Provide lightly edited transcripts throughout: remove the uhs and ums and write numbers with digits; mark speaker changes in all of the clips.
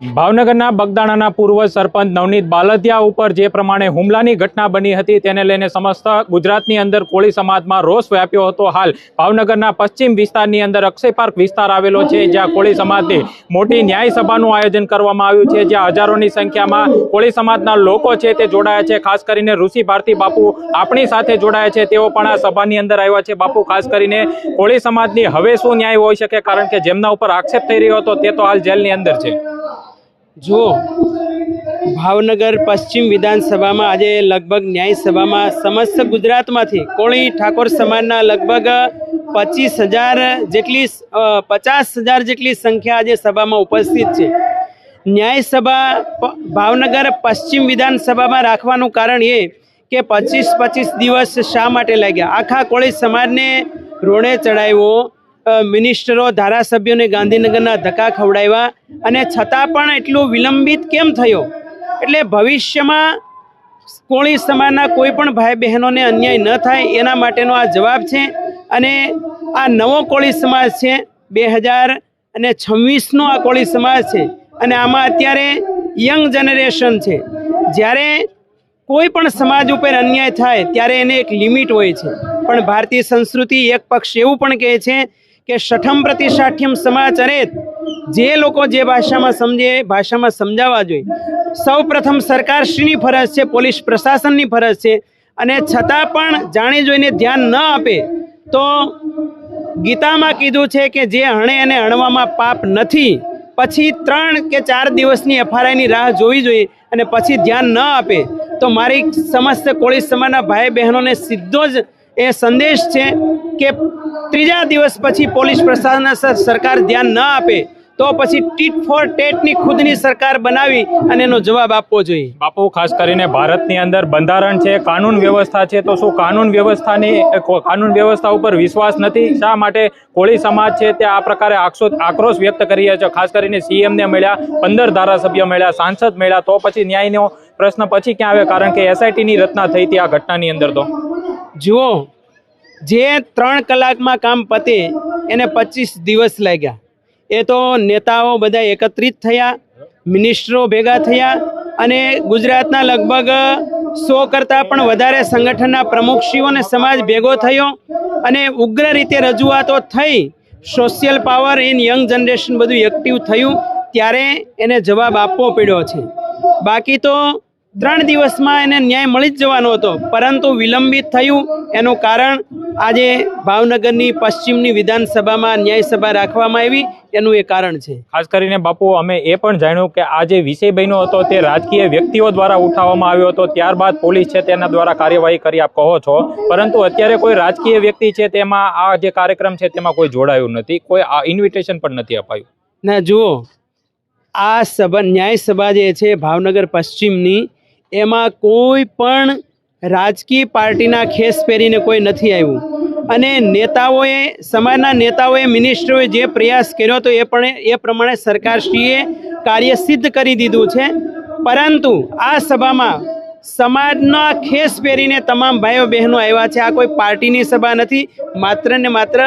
Speaker 1: ભાવનગરના બગદાણાના પૂર્વ સરપંચ નવનીત બાલદિયા ઉપર જે પ્રમાણે હુમલાની ઘટના બની હતી તેને લઈને સમસ્ત ગુજરાતની અંદર કોળી સમાજમાં રોષ વ્યાપ્યો હતો। હાલ ભાવનગરના પશ્ચિમ વિસ્તારની અંદર અક્ષય પાર્ક વિસ્તાર આવેલો છે, જ્યાં કોળી સમાજની મોટી ન્યાય સભાનું આયોજન કરવામાં આવ્યું છે, જ્યાં હજારોની સંખ્યામાં કોળી સમાજના લોકો છે તે જોડાયા છે। ખાસ કરીને ઋષિ ભારતી બાપુ આપણી સાથે જોડાયા છે, તેઓ પણ આ સભાની અંદર આવ્યા છે। બાપુ, ખાસ કરીને કોળી સમાજની હવે શું ન્યાય હોઈ શકે, કારણ કે જેમના ઉપર આક્ષેપ થઈ રહ્યો હતો તે તો હાલ જેલની અંદર છે।
Speaker 2: જો ભાવનગર પશ્ચિમ વિધાનસભામાં આજે લગભગ ન્યાય સભામાં સમસ્ત ગુજરાતમાંથી કોળી ઠાકોર સમાજના લગભગ 25,000 જેટલી 50,000 જેટલી સંખ્યા આજે સભામાં ઉપસ્થિત છે। ન્યાય સભા ભાવનગર પશ્ચિમ વિધાનસભામાં રાખવાનું કારણ એ કે 25 દિવસ શા માટે લાગ્યા, આખા કોળી સમાજને રોડે ચડાવ્યો, મિનિસ્ટરો ધારાસભ્યોને ગાંધીનગરના ધક્કા ખવડાવ્યા, અને છતાં પણ એટલું વિલંબિત કેમ થયો? એટલે ભવિષ્યમાં કોળી સમાજના કોઈ પણ ભાઈ બહેનોને અન્યાય ન થાય એના માટેનો આ જવાબ છે। અને આ નવો કોળી સમાજ છે, 2026નો આ કોળી સમાજ છે, અને આમાં અત્યારે યંગ જનરેશન છે। જ્યારે કોઈ પણ સમાજ ઉપર અન્યાય થાય ત્યારે એને એક લિમિટ હોય છે, પણ ભારતીય સંસ્કૃતિ એક પક્ષ એવું પણ કહે છે કે શઠમ પ્રતિશાઠ્યમ સમાચરેત, જે લોકો જે ભાષામાં સમજે ભાષામાં સમજાવવા જોઈએ। સૌ પ્રથમ સરકારશ્રીની ફરજ છે, પોલીસ પ્રશાસનની ફરજ છે, અને છતાં પણ જાણી જોઈને ધ્યાન ન આપે તો ગીતામાં કીધું છે કે જે હણે અને હણવામાં પાપ નથી, પછી 3 કે 4 દિવસની FRIની રાહ જોવી જોઈએ, અને પછી ધ્યાન ન આપે તો મારી સમસ્ત કોળી સમાજના ભાઈ બહેનોને સીધો જ એ સંદેશ છે કે 3જા દિવસ પછી પોલીસ પ્રશાસન સરકાર ધ્યાન ન આપે તો પછી ટીટ ફોર ટેટની ખુદની સરકાર બનાવી અને એનો જવાબ આપવો જોઈએ।
Speaker 1: બાપુ, ખાસ કરીને ભારતની અંદર બંધારણ છે, કાનૂન વ્યવસ્થા છે, તો શું કાનૂન વ્યવસ્થા ઉપર વિશ્વાસ નથી? શા માટે કોળી સમાજ છે તે આ પ્રકારે આક્રોશ વ્યક્ત કરી રહ્યા છે? ખાસ કરીને CMને મળ્યા, 15 ધારાસભ્ય મળ્યા, સાંસદ મળ્યા, તો પછી ન્યાયનો પ્રશ્ન પછી ક્યાં આવે? કારણ કે SITની રચના થઈ હતી આ ઘટનાની અંદર। તો
Speaker 2: જુઓ, જે 3 કલાકમાં કામ પતે એને 25 દિવસ લાગ્યા। એ તો નેતાઓ બધા એકત્રિત થયા, મિનિસ્ટરો ભેગા થયા, અને ગુજરાતના લગભગ 100 કરતાં પણ વધારે સંગઠનના પ્રમુખશ્રીઓ અને સમાજ ભેગો થયો, અને ઉગ્ર રીતે રજૂઆતો થઈ, social power in young generation બધું એક્ટિવ થયું, ત્યારે એને જવાબ આપવો પડ્યો છે। બાકી તો 3 દિવસમાં એને ન્યાય મળી જ જવાનો હતો, પરંતુ વિલંબિત થયું। એનું કારણ આજે ભાવનગરની પશ્ચિમની વિધાનસભામાં ન્યાય સભા રાખવામાં આવી, એનું એ કારણ છે।
Speaker 1: ખાસ કરીને બાપુ, અમે એ પણ જાણ્યું કે આ જે વિષય બન્યો હતો તે રાજકીય વ્યક્તિઓ દ્વારા ઉઠાવવામાં આવ્યો હતો, ત્યારબાદ પોલીસ છે તેના દ્વારા કાર્યવાહી કરી આપ કહો છો, પરંતુ અત્યારે કોઈ રાજકીય વ્યક્તિ છે તેમાં આ જે કાર્યક્રમ છે તેમાં કોઈ જોડાયું નથી, કોઈ આ ઇન્વિટેશન પણ નથી અપાયું?
Speaker 2: ના, જુઓ, આ સભા ન્યાય સભા જે છે ભાવનગર પશ્ચિમની, એમાં કોઈ પણ રાજકીય પાર્ટીના ખેસ પહેરીને કોઈ નથી આવ્યું, અને નેતાઓએ, સમાજના નેતાઓએ, મિનિસ્ટરોએ જે પ્રયાસ કર્યો હતો એ પ્રમાણે સરકારશ્રીએ કાર્ય સિદ્ધ કરી દીધું છે। પરંતુ આ સભામાં સમાજના ખેસ પહેરીને તમામ ભાઈઓ બહેનો આવ્યા છે। આ કોઈ પાર્ટીની સભા નથી, માત્ર ને માત્ર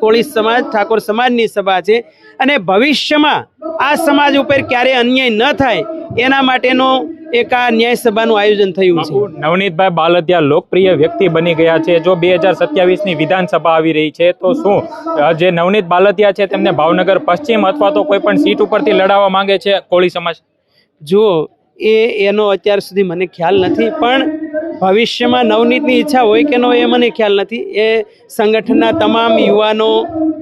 Speaker 2: કોળી સમાજ ઠાકોર સમાજની સભા છે, અને ભવિષ્યમાં આ સમાજ ઉપર ક્યારે અન્યાય ન થાય એના માટેનો એક આ ન્યાય સભાનું આયોજન થયું છે।
Speaker 1: નવનીતભાઈ બાલદિયા લોકપ્રિય વ્યક્તિ બની ગયા છે, જો 2027ની વિધાનસભા આવી રહી છે, તો શું જે નવનીત બાલદિયા છે તેમને ભાવનગર પશ્ચિમ અથવા તો કોઈ પણ સીટ ઉપરથી લડાવવા માંગે છે કોળી સમાજ?
Speaker 2: જુઓ, એનો અત્યાર સુધી મને ખ્યાલ નથી, પણ ભવિષ્યમાં નવનીતની ઈચ્છા હોય કે ન હોય એ મને ખ્યાલ નથી। એ સંગઠનના તમામ યુવાનો,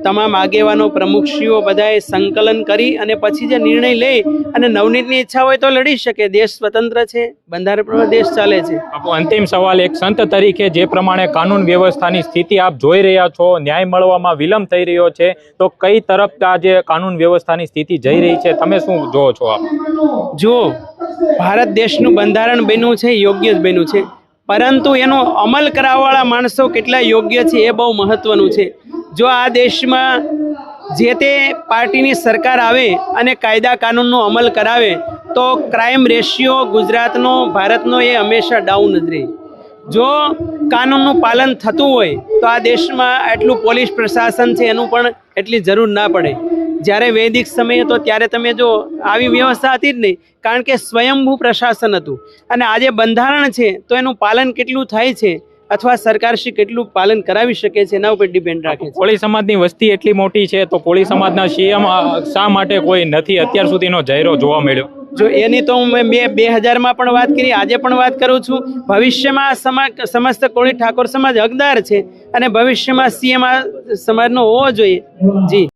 Speaker 2: તમામ આગેવાનો, પ્રમુખશ્રીઓ બધાએ સંકલન કરી અને પછી જે નિર્ણય લે, અને નવનીતની ઈચ્છા હોય તો લડી શકે। દેશ સ્વતંત્ર છે, બંધારણ દેશ ચાલે છે।
Speaker 1: અંતિમ સવાલ, એક સંત તરીકે જે પ્રમાણે કાનૂન વ્યવસ્થાની સ્થિતિ આપ જોઈ રહ્યા છો, ન્યાય મળવામાં વિલંબ થઈ રહ્યો છે, તો કઈ તરફ આ જે કાનૂન વ્યવસ્થાની સ્થિતિ જઈ રહી છે, તમે શું જોવો છો આપ?
Speaker 2: જુઓ, ભારત દેશનું બંધારણ બન્યું છે, યોગ્ય જ બન્યું છે, પરંતુ એનો અમલ કરાવવાવાળા માણસો કેટલા યોગ્ય છે એ બહુ મહત્વનું છે। જો આ દેશમાં જે તે પાર્ટીની સરકાર આવે અને કાયદા કાનૂનનો અમલ કરાવે તો ક્રાઇમ રેશિયો ગુજરાતનો, ભારતનો એ હંમેશા ડાઉન જ રહે। જો કાનૂનનું પાલન થતું હોય તો આ દેશમાં આટલું પોલીસ પ્રશાસન છે એનું પણ એટલી જરૂર ના પડે। જ્યારે વૈદિક સમય હતો ત્યારે તમે જો આવી વ્યવસ્થા હતી જ નહીં, કારણ કે સ્વયંભૂ પ્રશાસન હતું. અને આજે બંધારણ છે તો એનું પાલન કેટલું થાય છે અથવા સરકારશ્રી કેટલું પાલન કરાવી શકે છે એના ઉપર ડિપેન્ડ રાખે છે.
Speaker 1: કોળી સમાજની વસ્તી એટલી મોટી છે તો કોળી સમાજના સીએમ શા માટે કોઈ નથી અત્યાર સુધીનો ચહેરો જોવા મળ્યો?
Speaker 2: જો એની તો હું 2000માં પણ વાત કરી, આજે પણ વાત કરું છું. ભવિષ્યમાં સમસ્ત કોળી ઠાકોર સમાજ હકદાર છે અને ભવિષ્યમાં સીએમ આ સમાજનો હોવો જોઈએ. જી.